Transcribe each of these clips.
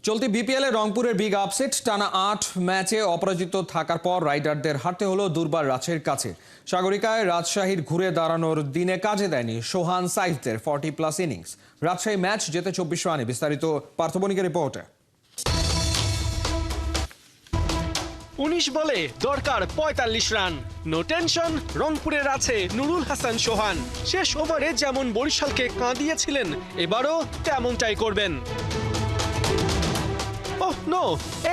চলতি বিপিএল এ রংপুরের big upset টানা ৮ ম্যাচে অপরাজিত থাকার পর রাইডারদের হারতে হলো দুর্বার রাজশাহীর কাছে। সাগরিকায় রাজশাহীর ঘুরে দাঁড়ানোর দিনে কাজে দেয়নি সোহান সাইফদের 40+ ইনিংস। রাজশাহী ম্যাচ জেতে 24 রানে। বিস্তারিত পার্থবণিকের রিপোর্টে। ১৯ বলে দরকার ৪৫ রান। নো টেনশন, রংপুরের আছে নুরুল হাসান সোহান। শেষ ওভারে যেমন বরিশালকে কাঁদিয়েছিলেন, এবারও তেমনটাই করবেন। ওহ নো,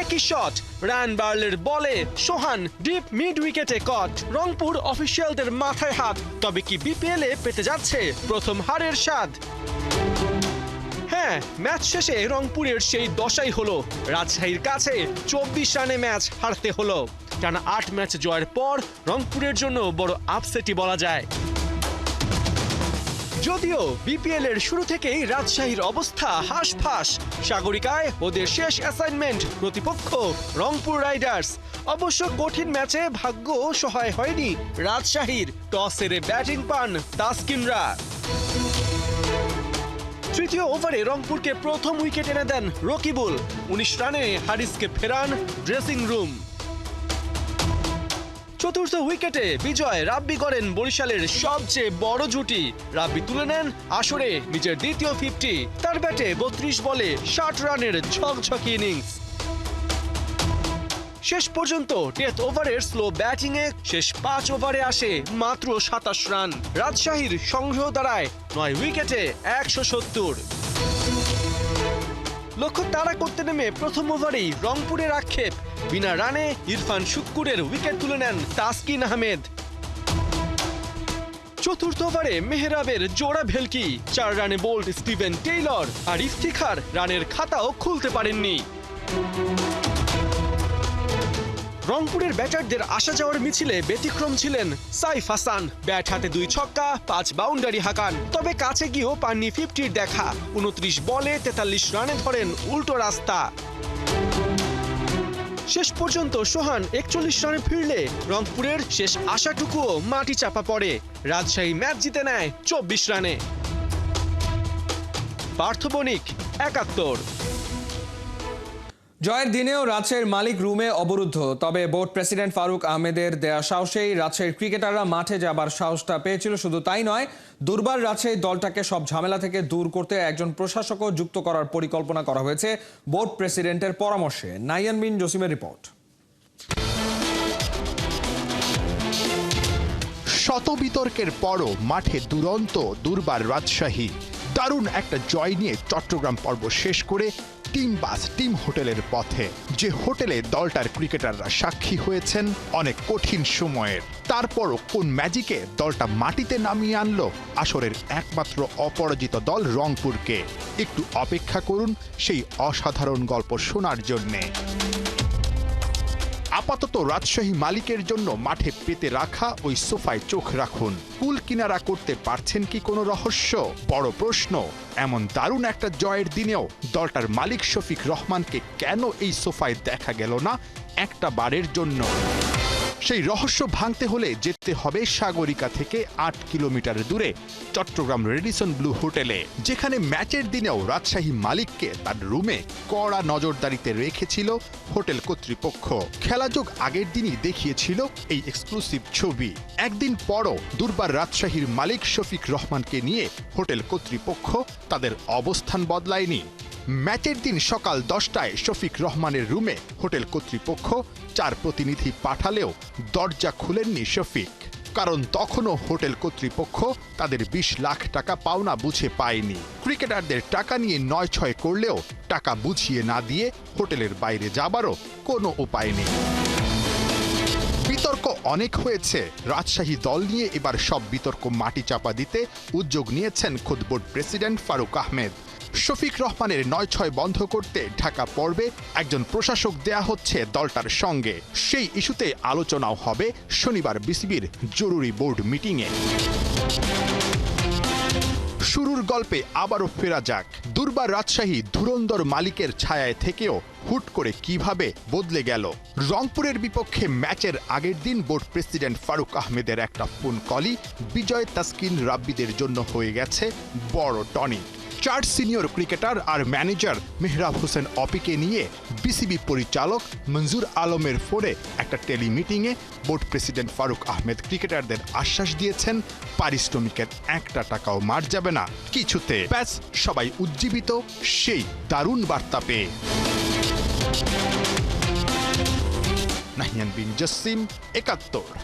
একই শট, রান বার্লের বলে সোহান ডিপ মিড উইকেটে কট। রংপুর অফিসিয়ালদের মাথায় হাত। তবে কি বিপিএল এ পেতে যাচ্ছে প্রথম হারের স্বাদ? হ্যাঁ, ম্যাচ শেষে রংপুরের সেই দশাই হলো। রাজশাহীর কাছে 24 রানে ম্যাচ হারতে হলো। টানা ৮ ম্যাচ জয়ের পর রংপুরের জন্য বড় আপসেটই বলা যায়। যদিও বিপিএল এর শুরু থেকেই রাজশাহীর অবস্থা হাঁসফাঁস। সাগরিকায় ওদের শেষ অ্যাসাইনমেন্ট প্রতিপক্ষ রংপুর রাইডার্স। অবশ্য কঠিন ম্যাচে ভাগ্য সহায় হয়নি রাজশাহীর। টস হেরে ব্যাটিং পান তাসকিনরা। তৃতীয় ওভারে রংপুরকে প্রথম উইকেট এনে দেন রকিবুল। ১৯ রানে হারিসকে ফেরান ড্রেসিং রুম। চতুর্থ উইকেটে বিজয় রাব্বি করেন বরিশালের সবচেয়ে বড় জুটি। রাব্বি তুলে নেন আসরে নিজের দ্বিতীয় 50। তার ব্যাটে ৩২ বলে ৬০ রানের ঝকঝকে ইনিংস। শেষ পর্যন্ত ডেথ ওভারের স্লো ব্যাটিংয়ে শেষ ৫ ওভারে আসে মাত্র ২৭ রান। রাজশাহীর সংগ্রহ দাঁড়ায় ৯ উইকেটে ১৭০। লক্ষ্য তাড়া করতে নেমে প্রথম ওভারেই রংপুরের আক্ষেপ। বিনা রানে ইরফান শুক্কুরের উইকেট তুলে নেন তাসকিন আহমেদ। চতুর্থ ওভারে মেহরাবের জোড়া ভেলকি। ৪ রানে বোল্ড স্টিভেন টেইলর। আর ইফতিখার রানের খাতাও খুলতে পারেননি। রংপুরের ব্যাটারদের আসা যাওয়ার মিছিলে ব্যতিক্রম ছিলেন সাইফ হাসান। ব্যাট হাতে ২ ছক্কা ৫ বাউন্ডারি হাঁকান। তবে কাছে গিয়েও পাননি 50-র দেখা। ২৯ বলে ৪৩ রানে ধরেন উল্টো রাস্তা। শেষ পর্যন্ত সোহান ৪১ রানে ফিরলে রংপুরের শেষ আশাটুকুও মাটি চাপা পড়ে। রাজশাহী ম্যাচ জিতে নেয় ২৪ রানে। পার্থবণিক, ৭১। জয়ের দিনেও রাজশাহীর মালিক রুমে অবরুদ্ধ। তবে বোর্ড প্রেসিডেন্ট ফারুক আহমেদের দেয়া সাহসেই রাজশাহীর ক্রিকেটাররা মাঠে যাবার সাহসটা পেয়েছিল। শুধু তাই নয়, দুর্বার রাজশাহী দলটাকে সব ঝামেলা থেকে দূর করতে একজন প্রশাসকও যুক্ত করার পরিকল্পনা করা হয়েছে বোর্ড প্রেসিডেন্টের পরামর্শে। নাইয়ান বিন জসিমের রিপোর্ট। শত বিতর্কের পরও মাঠে দুরন্ত দুর্বার রাজশাহী। দারুণ একটা জয় নিয়ে চট্টগ্রাম পর্ব শেষ করে টিম হোটেলের পথে। যে হোটেলে দলটার ক্রিকেটাররা সাক্ষী হয়েছেন অনেক কঠিন সময়ের। তারপরও কোন ম্যাজিকে দলটা মাটিতে নামিয়ে আনলো আসরের একমাত্র অপরাজিত দল রংপুরকে। একটু অপেক্ষা করুন সেই অসাধারণ গল্প শোনার জন্যে। আপাতত রাজশাহী মালিকের জন্য মাঠে পেতে রাখা ওই সোফায় চোখ রাখুন। কুল কিনারা করতে পারছেন কি কোনো রহস্য? বড় প্রশ্ন। এমন দারুণ একটা জয়ের দিনেও দলটার মালিক শফিক রহমানকে কেন এই সোফায় দেখা গেল না একটা বারের জন্য? সেই রহস্য ভাঙতে হলে যেতে হবে সাগরিকা থেকে ৮ কিলোমিটার দূরে চট্টগ্রাম রেডিসন ব্লু হোটেলে, যেখানে ম্যাচের দিনেও রাজশাহী মালিককে তার রুমে কড়া নজরদারিতে রেখেছিল হোটেল কর্তৃপক্ষ। খেলাযোগ আগের দিনই দেখিয়েছিল এই এক্সক্লুসিভ ছবি। একদিন পরও দুর্বার রাজশাহীর মালিক শফিক রহমানকে নিয়ে হোটেল কর্তৃপক্ষ তাদের অবস্থান বদলায়নি। ম্যাচের দিন সকাল 10টায় শফিক রহমানের রুমে হোটেল কর্তৃপক্ষ 4 প্রতিনিধি পাঠালেও দরজা খুলেননি শফিক। কারণ তখনও হোটেল কর্তৃপক্ষ তাদের 20 লাখ টাকা পাওনা বুঝে পায়নি। ক্রিকেটারদের টাকা নিয়ে ৯-৬ করলেও টাকা বুঝিয়ে না দিয়ে হোটেলের বাইরে যাবারও কোনো উপায় নেই। বিতর্ক অনেক হয়েছে। রাজশাহী দল নিয়ে এবার সব বিতর্ক মাটি চাপা দিতে উদ্যোগ নিয়েছেন খোদ বোর্ড প্রেসিডেন্ট ফারুক আহমেদ। শফিক রহমানের ৯-৬ বন্ধ করতে ঢাকা পর্বে একজন প্রশাসক দেয়া হচ্ছে দলটার সঙ্গে। সেই ইস্যুতে আলোচনাও হবে শনিবার বিসিবির জরুরি বোর্ড মিটিংয়ে। শুরুর গল্পে আবারও ফেরা যাক। দুর্বার রাজশাহী ধুরন্ধর মালিকের ছায়ায় থেকেও হুট করে কিভাবে বদলে গেল। রংপুরের বিপক্ষে ম্যাচের আগের দিন বোর্ড প্রেসিডেন্ট ফারুক আহমেদের একটা ফোন কলই বিজয় তাসকিন রাব্বিদের জন্য হয়ে গেছে বড় টনিক। 4 সিনিয়র ক্রিকেটার আর ম্যানেজার মেহরাব হোসেন অপিকে নিয়ে বিসিবি পরিচালক মঞ্জুর আলমের ফোনে একটা টেলিমিটিংয়ে বোর্ড প্রেসিডেন্ট ফারুক আহমেদ ক্রিকেটারদের আশ্বাস দিয়েছেন পারিশ্রমিকের 1 টাকাও মার যাবে না কিছুতে। ব্যাস সবাই উজ্জীবিত সেই দারুণ বার্তা পেয়ে। নাহিয়ান বিন জসিম, 71।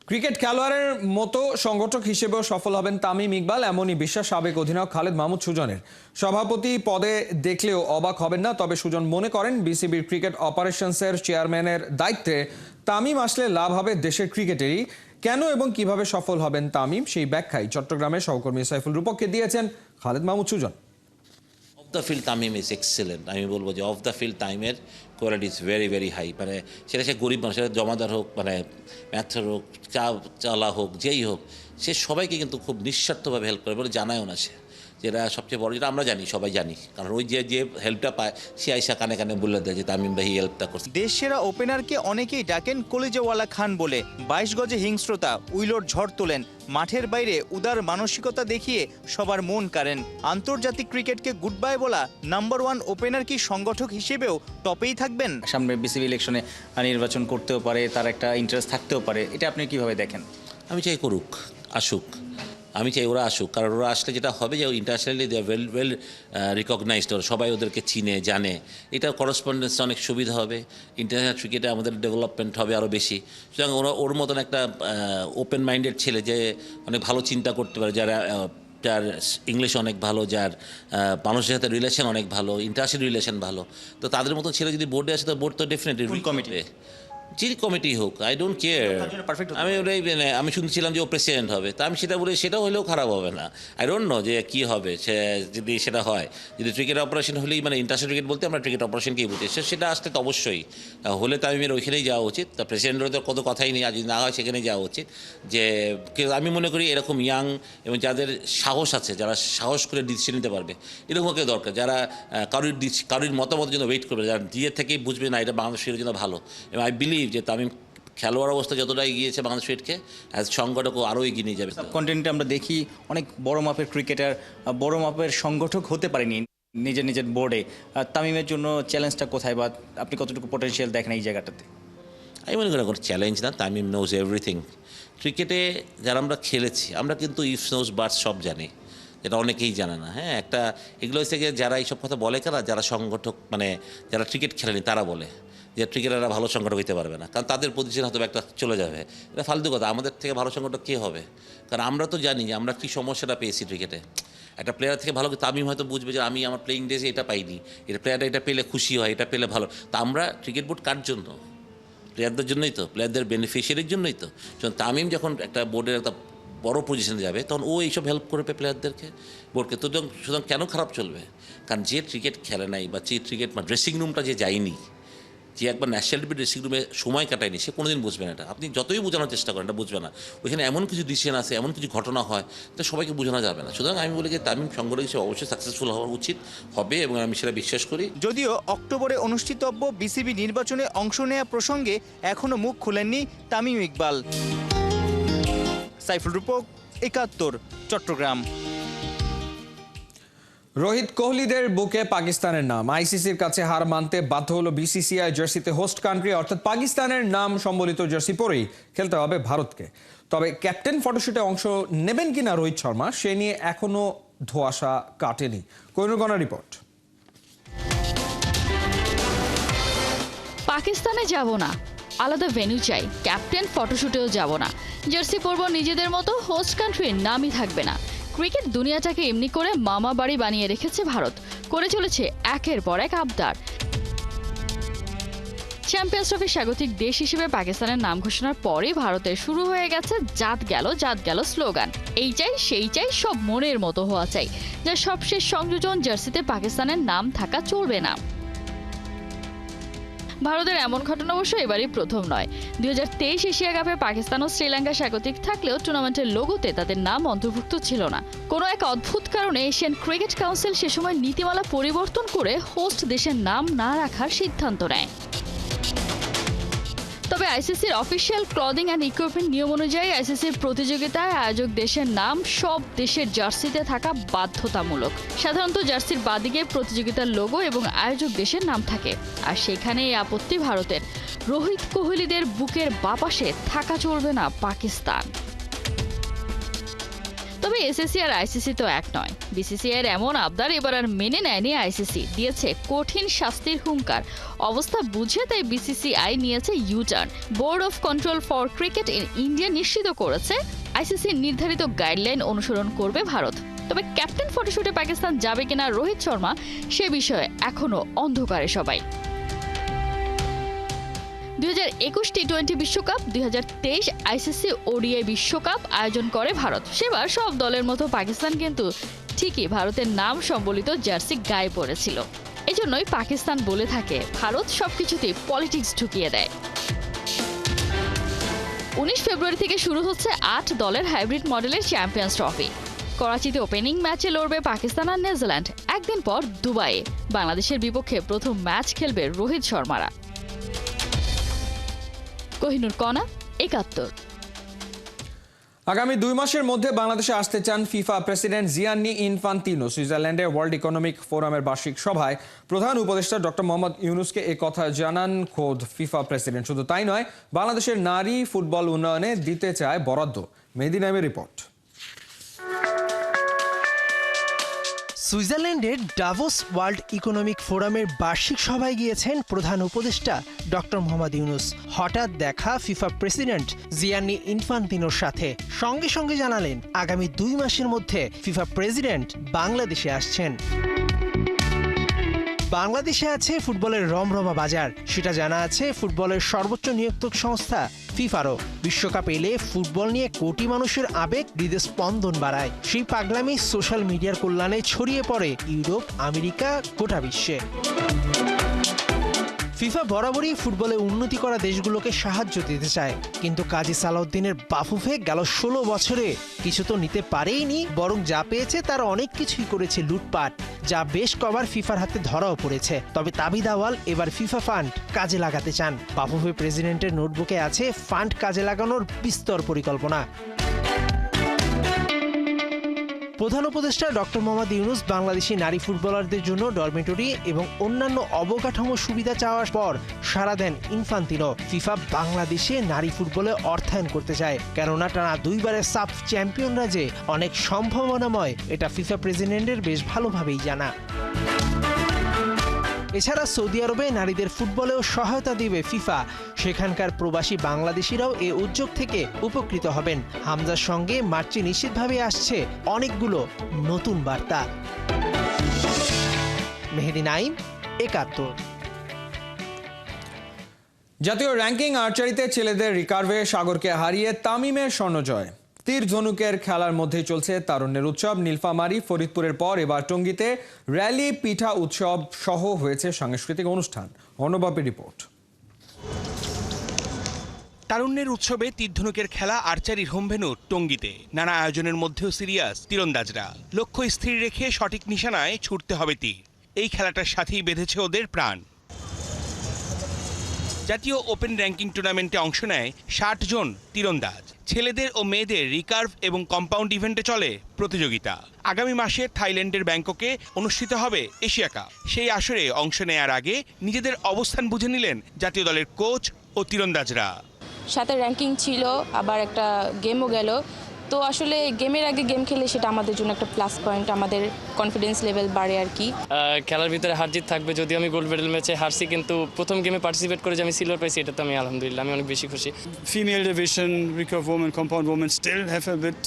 ক্রিকেট খেলোয়াড়ের মতো সংগঠক হিসেবেও সফল হবেন তামিম ইকবাল, এমনই বিশ্বাস সাবেক অধিনায়ক খালেদ মাহমুদ সুজনের। সভাপতি পদে দেখলেও অবাক হবেন না, তবে সুজন মনে করেন বিসিবির ক্রিকেট অপারেশনসের চেয়ারম্যানের দায়িত্বে তামিম আসলে লাভ হবে দেশের ক্রিকেটেরই। কেন এবং কিভাবে সফল হবেন তামিম, সেই ব্যাখ্যায় চট্টগ্রামের সহকর্মী সাইফুল রূপককে দিয়েছেন Khaled Mahmud Sujon. Off the field Tamim is excellent. আমি বলবো যে অফ দ্য ফিল্ড তামিমের quality is very very high. মানে সেটা সে গরিব মানুষ, সেটা জমাদার হোক, মানে ম্যাথর হোক, চালা হোক, যেই হোক, সে সবাইকে কিন্তু খুব নিঃস্বার্থভাবে হেল্প করে বলে জানায়ও না সে, যেটা সবচেয়ে বড়, যেটা আমরা জানি, সবাই জানি। কারণ ওই যে হেল্পটা পায় সে আইসা কানে কানে বলে দেয় যে তামিম ভাই হেল্পটা করছে। দেশসেরা ওপেনারকে অনেকেই ডাকেন কলিজাওয়ালা খান বলে। 22 গজে হিংস্রতা, উইলোর ঝড় তোলেন, মাঠের বাইরে উদার মানসিকতা দেখিয়ে সবার মন কাড়েন। আন্তর্জাতিক ক্রিকেটকে গুড বাই বলা নাম্বার 1 ওপেনার কি সংগঠক হিসেবেও টপেই থাকবেন? সামনে বিসিবি ইলেকশনে নির্বাচন করতেও পারে, তার একটা ইন্টারেস্ট থাকতেও পারে, এটা আপনি কিভাবে দেখেন? আমি চাই করুক, আসুক, আমি চাই ওরা আসুক। কারণ ওরা আসলে যেটা হবে যে internationally they are well recognised, ওরা সবাই ওদেরকে চিনে জানে। এটা করসপন্ডেন্স অনেক সুবিধা হবে, ইন্টারন্যাশনাল ক্রিকেটে আমাদের ডেভেলপমেন্ট হবে আরও বেশি। সুতরাং ওর মতন একটা ওপেন মাইন্ডেড ছেলে যে অনেক ভালো চিন্তা করতে পারে, যার ইংলিশ অনেক ভালো, যার মানুষের সাথে রিলেশন অনেক ভালো, ইন্টারন্যাশনাল রিলেশন ভালো, তো তাদের মতো ছেলে যদি বোর্ডে আসে তো বোর্ড তো ডেফিনেটলি কমিটি যে কমিটি হোক, আই ডোন্ট কেয়ার। আমি ওটাই আমি শুনছিলাম যে ও প্রেসিডেন্ট হবে, তা আমি সেটা বলে সেটা হলেও খারাপ হবে না। আই ডোন্ট নো যে কী হবে সে যদি সেটা হয়। যদি ক্রিকেট অপারেশন হলেই, মানে ইন্টারন্যাশনাল ক্রিকেট বলতে আমরা ক্রিকেট অপারেশনকেই বুঝি, সেটা আসলে তো অবশ্যই হলে তামিমের ওইখানেই যাওয়া উচিত। তা প্রেসিডেন্টের তো কত কথাই নেই, আর যদি না হয় সেখানেই যাওয়া উচিত। যে আমি মনে করি এরকম ইয়াং এবং যাদের সাহস আছে, যারা সাহস করে ডিসিশন নিতে পারবে, এরকম কেউ দরকার, যারা কারোর মতামতের জন্য ওয়েট করবে, যারা নিজে থেকেই বুঝবে না এটা বাংলাদেশের জন্য ভালো। এবং আই বিলিভ যে তামিম খেলোয়াড় অবস্থা যতটা এগিয়েছে বাংলাদেশ ক্রিকেটকে, অ্যাজ সংগঠকও আরও এগিয়ে নিয়ে যাবে। কন্টেন্টে আমরা দেখি অনেক বড় মাপের ক্রিকেটার বড় মাপের সংগঠক হতে পারেনি নিজের নিজের বোর্ডে। তামিমের জন্য চ্যালেঞ্জটা কোথায়, বা আপনি কতটুকু পটেনশিয়াল দেখেন এই জায়গাটাতে? আমি মনে করি কোনো চ্যালেঞ্জ না, তামিম নোজ এভরিথিং। ক্রিকেটে যারা আমরা খেলেছি, আমরা কিন্তু ইফ নোজ বার্ডস সব জানি, যেটা অনেকেই জানে না। হ্যাঁ, একটা এগুলো হচ্ছে গিয়ে যারা এইসব কথা বলে, কারা যারা সংগঠক, মানে যারা ক্রিকেট খেলেনি তারা বলে যে ক্রিকেটাররা ভালো সংগঠক হতে পারবে না, কারণ তাদের পজিশন হয়তো একটা চলে যাবে। এটা ফালতু কথা। আমাদের থেকে ভালো সংগঠক কে হবে? কারণ আমরা তো জানি যে আমরা কী সমস্যাটা পেয়েছি ক্রিকেটে। একটা প্লেয়ার থেকে ভালো, তামিম হয়তো বুঝবে যে আমি আমার প্লেইং ডেজে এটা পাইনি, এটা প্লেয়ারটা এটা পেলে খুশি হয়, এটা পেলে ভালো। তা আমরা ক্রিকেট বোর্ড কার জন্য? প্লেয়ারদের জন্যই তো, প্লেয়ারদের বেনিফিশিয়ারির জন্যই তো। তামিম যখন একটা বোর্ডের একটা বড় পজিশনে যাবে তখন ও এইসব হেল্প করবে প্লেয়ারদেরকে, বোর্ডকে। তো সুতরাং কেন খারাপ চলবে? কারণ যে ক্রিকেট খেলে নাই, বা যে ক্রিকেট ড্রেসিং রুমটা যে যায়নি, যে একবার ন্যাশনাল টিমের ড্রেসিং রুমে সময় কাটায়নি, সে কোনোদিন বুঝবে না এটা। আপনি যতই বোঝানোর চেষ্টা করেন এটা বুঝবে না। ওইখানে এমন কিছু ডিসিশন আছে, এমন কিছু ঘটনা হয়, তো সবাইকে বোঝানো যাবে না। সুতরাং আমি বলি যে তামিম সংগঠক হিসেবে অবশ্যই সাকসেসফুল হওয়া উচিত, হবে, এবং আমি সেটা বিশ্বাস করি। যদিও অক্টোবরে অনুষ্ঠিতব্য বিসিবি নির্বাচনে অংশ নেওয়া প্রসঙ্গে এখনো মুখ খুলেননি তামিম ইকবাল। সাইফুল রূপক, 71, চট্টগ্রাম। রোহিত কোহলিদের বুকে পাকিস্তানের নাম। আইসিসির কাছে হার মানতে বাধ্য হলো বিসিসিআই। জার্সিতে হোস্ট কান্ট্রি অর্থাৎ পাকিস্তানের নাম সম্বলিত জার্সি পরেই খেলতে হবে ভারতকে। তবে ক্যাপ্টেন ফটোশুটে অংশ নেবেন কিনা রোহিত শর্মা, সে নিয়ে এখনো ধোঁয়াশা কাটেনি। কোহিনুর গনা রিপোর্ট। পাকিস্তানে যাব না, আলাদা ভেন্যু চাই, ক্যাপ্টেন ফটোশুটেও যাব না, জার্সি পরব নিজেদের মতো, হোস্ট কান্ট্রির নামই থাকবে না। ক্রিকেট দুনিয়াটাকে এমনি করে মামা বাড়ি বানিয়ে রেখেছে ভারত, করে চলেছে একের পর এক আবদার। চ্যাম্পিয়ন্স ট্রফির স্বাগতিক দেশ হিসেবে পাকিস্তানের নাম ঘোষণার পরেই ভারতের শুরু হয়ে গেছে জাত গেল স্লোগান। এই চাই সেই চাই, সব মনের মতো হওয়া চাই, যার সবশেষ সংযোজন জার্সিতে পাকিস্তানের নাম থাকা চলবে না। ভারতের এমন ঘটনা অবশ্য এবারই প্রথম নয়। 2023 এশিয়া কাপে পাকিস্তান ও শ্রীলঙ্কা স্বাগতিক থাকলেও টুর্নামেন্টের লোগোতে তাদের নাম অন্তর্ভুক্ত ছিল না। কোনো এক অদ্ভুত কারণে এশিয়ান ক্রিকেট কাউন্সিল সে সময় নীতিমালা পরিবর্তন করে হোস্ট দেশের নাম না রাখার সিদ্ধান্ত নেয়। তবে আইসিসির অফিসিয়াল ক্লদিং অ্যান্ড ইকুইপমেন্ট নিয়ম অনুযায়ী আইসিসির প্রতিযোগিতায় আয়োজক দেশের নাম সব দেশের জার্সিতে থাকা বাধ্যতামূলক। সাধারণত জার্সির বাদিকে প্রতিযোগিতার লোগো এবং আয়োজক দেশের নাম থাকে, আর সেখানে এই আপত্তি ভারতের। রোহিত কোহলিদের বুকের বাপাশে থাকা চলবে না পাকিস্তান। তবে এসএসসি আর আইসিসি তো এক নয়। বিসিসিআই এর এমন আবদার এবার আর মেনে নেয়নি আইসিসি, দিয়েছে কঠিন শাস্তির হুঙ্কার। অবস্থা বুঝে তাই বিসিসিআই নিয়েছে U turn. Board of control for cricket in India নিশ্চিত করেছে আইসিসির নির্ধারিত গাইডলাইন অনুসরণ করবে ভারত। তবে ক্যাপ্টেন ফটোশুটে পাকিস্তান যাবে কিনা রোহিত শর্মা, সে বিষয়ে এখনো অন্ধকারে সবাই। 2021 টি-20 বিশ্বকাপ, 2023 আইসিসি ওডিআই বিশ্বকাপ আয়োজন করে ভারত। সেবার সব দলের মতো পাকিস্তান কিন্তু ঠিকই ভারতের নাম সম্বলিত জার্সি গায়ে পড়েছিল। এজন্যই পাকিস্তান বলে থাকে ভারত সবকিছুতেই পলিটিক্স ঢুকিয়ে দেয়। 19 ফেব্রুয়ারি থেকে শুরু হচ্ছে 8 দলের হাইব্রিড মডেলের চ্যাম্পিয়ন্স ট্রফি। করাচিতে ওপেনিং ম্যাচে লড়বে পাকিস্তান আর নিউজিল্যান্ড। একদিন পর দুবাইয়ে বাংলাদেশের বিপক্ষে প্রথম ম্যাচ খেলবে রোহিত শর্মারা। কোহিনুর কণা, 71। আগামী 2 মাসের মধ্যে বাংলাদেশে আসতে চান ফিফা প্রেসিডেন্ট জিয়ান্নি ইনফান্তিনো। সুইজারল্যান্ডে ওয়ার্ল্ড ইকোনমিক ফোরামের বার্ষিক সভায় প্রধান উপদেষ্টা ডক্টর মোহাম্মদ ইউনুসকে এ কথা জানান খোদ ফিফা প্রেসিডেন্ট। শুধু তাই নয়, বাংলাদেশের নারী ফুটবল উন্নয়নে দিতে চায় বরাদ্দ। মেহেদী নাইমের রিপোর্ট। সুইজারল্যান্ডের ডাভোস ওয়ার্ল্ড ইকোনমিক ফোরামের বার্ষিক সভায় গিয়েছেন প্রধান উপদেষ্টা ডক্টর মোহাম্মদ ইউনুস। হঠাৎ দেখা ফিফা প্রেসিডেন্ট জিয়ান্নি ইনফান্তিনোর সাথে সঙ্গে সঙ্গে জানালেন আগামী 2 মাসের মধ্যে ফিফা প্রেসিডেন্ট বাংলাদেশে আসছেন। বাংলাদেশে আছে ফুটবলের রমরমা বাজার, সেটা জানা আছে ফুটবলের সর্বোচ্চ নিয়োক্তক সংস্থা ফিফারও। বিশ্বকাপ এলে ফুটবল নিয়ে কোটি মানুষের আবেগ হৃদয় স্পন্দন বাড়ায়। সেই পাগলামি সোশ্যাল মিডিয়ার কল্যাণে ছড়িয়ে পড়ে ইউরোপ, আমেরিকা, গোটা বিশ্বে। ফিফা বরাবরই ফুটবলে উন্নতি করা দেশগুলোকে সাহায্য দিতে চায়, কিন্তু কাজী সালাউদ্দিনের বাফুফে গেল 16 বছরে কিছু তো নিতে পারেইনি, বরং যা পেয়েছে তার অনেক কিছুই করেছে লুটপাট, যা বেশ কবার ফিফার হাতে ধরাও পড়েছে। তবে তাবিদ আওয়াল এবার ফিফা ফান্ড কাজে লাগাতে চান। বাফুফে প্রেসিডেন্টের নোটবুকে আছে ফান্ড কাজে লাগানোর বিস্তর পরিকল্পনা। প্রধান উপদেষ্টা ডক্টর মোহাম্মদ ইউনুস বাংলাদেশি নারী ফুটবলারদের জন্য ডরমেটরি এবং অন্যান্য অবকাঠামো সুবিধা চাওয়ার পর সাড়া দেন ইনফান্তিনো। ফিফা বাংলাদেশে নারী ফুটবলে অর্থায়ন করতে চায়, কেননা টানা 2 বারের সাফ চ্যাম্পিয়নরা যে অনেক সম্ভাবনাময়, এটা ফিফা প্রেসিডেন্টের বেশ ভালোভাবেই জানা। এছাড়া সৌদি আরবে নারীদের ফুটবলেও সহায়তা দিবে ফিফা। সেখানকার প্রবাসী বাংলাদেশিরাও এই উদ্যোগ থেকে উপকৃত হবেন। হামজার সঙ্গে মার্চে নিশ্চিতভাবে আসছে অনেকগুলো নতুন বার্তা। মেহেদী নাইম, 71। জাতীয় র্যাঙ্কিং আর্চারিতে ছেলেদের রিকার্ভে সাগরকে হারিয়ে তামিমের স্বর্ণজয়। তীর ধনুকের খেলার মধ্যেই চলছে তারুণ্যের উৎসব। নীলফামারী, ফরিদপুরের পর এবার টঙ্গীতে র্যালি, পিঠা উৎসব সহ হয়েছে সাংস্কৃতিক অনুষ্ঠান। অনুবাপের রিপোর্ট। তারুণ্যের উৎসবে তীরধনুকের খেলা আর্চারির হোমভেন্যু টঙ্গীতে। নানা আয়োজনের মধ্যেও সিরিয়াস তীরন্দাজরা। লক্ষ্য স্থির রেখে সঠিক নিশানায় ছুটতে হবে তীর। এই খেলাটার সাথেই বেঁধেছে ওদের প্রাণ। জাতীয় ওপেন র্যাঙ্কিং টুর্নামেন্টে অংশ নেয় 60 জন তীরন্দাজ। ছেলেদের ও মেয়েদের রিকার্ভ এবং কম্পাউন্ড ইভেন্টে চলে প্রতিযোগিতা। আগামী মাসে থাইল্যান্ডের ব্যাংককে অনুষ্ঠিত হবে এশিয়া কাপ। সেই আসরে অংশ নেয়ার আগে নিজেদের অবস্থান বুঝে নিলেন জাতীয় দলের কোচ ও তীরন্দাজরা। 7 র্যাঙ্কিং ছিল, আবার একটা গেমও গেল। তো আসলে গেমের আগে গেম খেলে সেটা আমাদের জন্য একটা প্লাস পয়েন্ট, আমাদের কনফিডেন্স লেভেল বাড়ে আর কি। খেলার ভিতরে হার জিত থাকবে, যদিও আমি গোল্ড মেডেল ম্যাচে হারছি, কিন্তু প্রথম গেমে পার্টিসিপেট করে যে আমি সিলভার পাইছি, এটা তো আমি আলহামদুলিল্লাহ আমি অনেক বেশি খুশি। Female division, recurve women, compound women still have a bit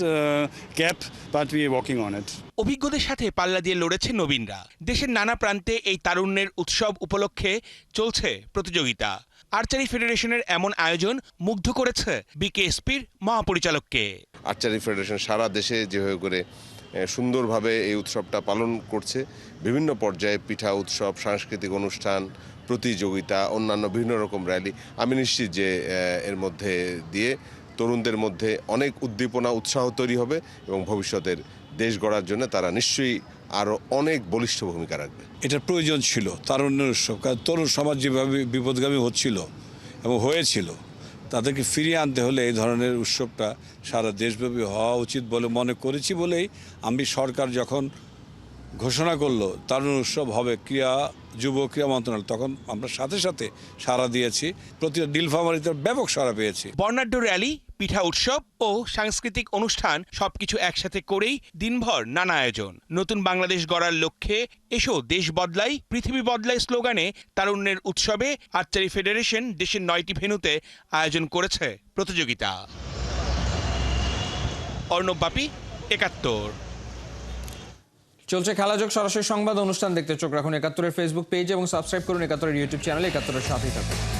gap, but we are working on it. অভিজ্ঞদের সাথে পাল্লা দিয়ে লড়েছে নবীনরা। দেশের নানা প্রান্তে এই তারুণ্যের উৎসব উপলক্ষে চলছে প্রতিযোগিতা। আর্চারি ফেডারেশনের এমন আয়োজন মুগ্ধ করেছে বিকেএসপির মহাপরিচালককে। আর্চারি ফেডারেশন সারা দেশে যেভাবে করে সুন্দরভাবে এই উৎসবটা পালন করছে, বিভিন্ন পর্যায়ে পিঠা উৎসব, সাংস্কৃতিক অনুষ্ঠান, প্রতিযোগিতা, অন্যান্য বিভিন্ন রকম র্যালি, আমি নিশ্চিত যে এর মধ্যে দিয়ে তরুণদের মধ্যে অনেক উদ্দীপনা, উৎসাহ তৈরি হবে এবং ভবিষ্যতের দেশ গড়ার জন্য তারা নিশ্চয়ই আরও অনেক বলিষ্ঠ ভূমিকা রাখবে। এটার প্রয়োজন ছিল তারুণ্যের উৎসব, কারণ তরুণ সমাজ যেভাবে বিপদগামী হচ্ছিল এবং হয়েছিল, তাদেরকে ফিরিয়ে আনতে হলে এই ধরনের উৎসবটা সারা দেশব্যাপী হওয়া উচিত বলে মনে করেছি বলেই আমি সরকার যখন ঘোষণা করলো তারুণ উৎসব হবে যুব ক্রীড়া মন্ত্রণালয়, তখন আমরা সাথে সাথে সাড়া দিয়েছি। প্রতিটা নীলফামারীতে ব্যাপক সাড়া পেয়েছি। বর্ণাঢ্য র্যালি, পিঠা উৎসব ও সাংস্কৃতিক অনুষ্ঠান সবকিছু একসাথে করেই দিনভর নানা আয়োজন। নতুন বাংলাদেশ গড়ার লক্ষ্যে এসো দেশ বদলাই পৃথিবী বদলাই স্লোগানে তারুণ্যের উৎসবে আর্চারি ফেডারেশন দেশের 9টি ভেন্যুতে আয়োজন করেছে প্রতিযোগিতা। অর্ণব বাপি, ৭১। চলছে খেলাযোগ সরাসরি সংবাদ অনুষ্ঠান দেখতে চোখ রাখুন ৭১-এর ফেসবুক পেজ এবং সাবস্ক্রাইব করুন ৭১-এর ইউটিউব চ্যানেল। ৭১-এর সাথেই থাকুন।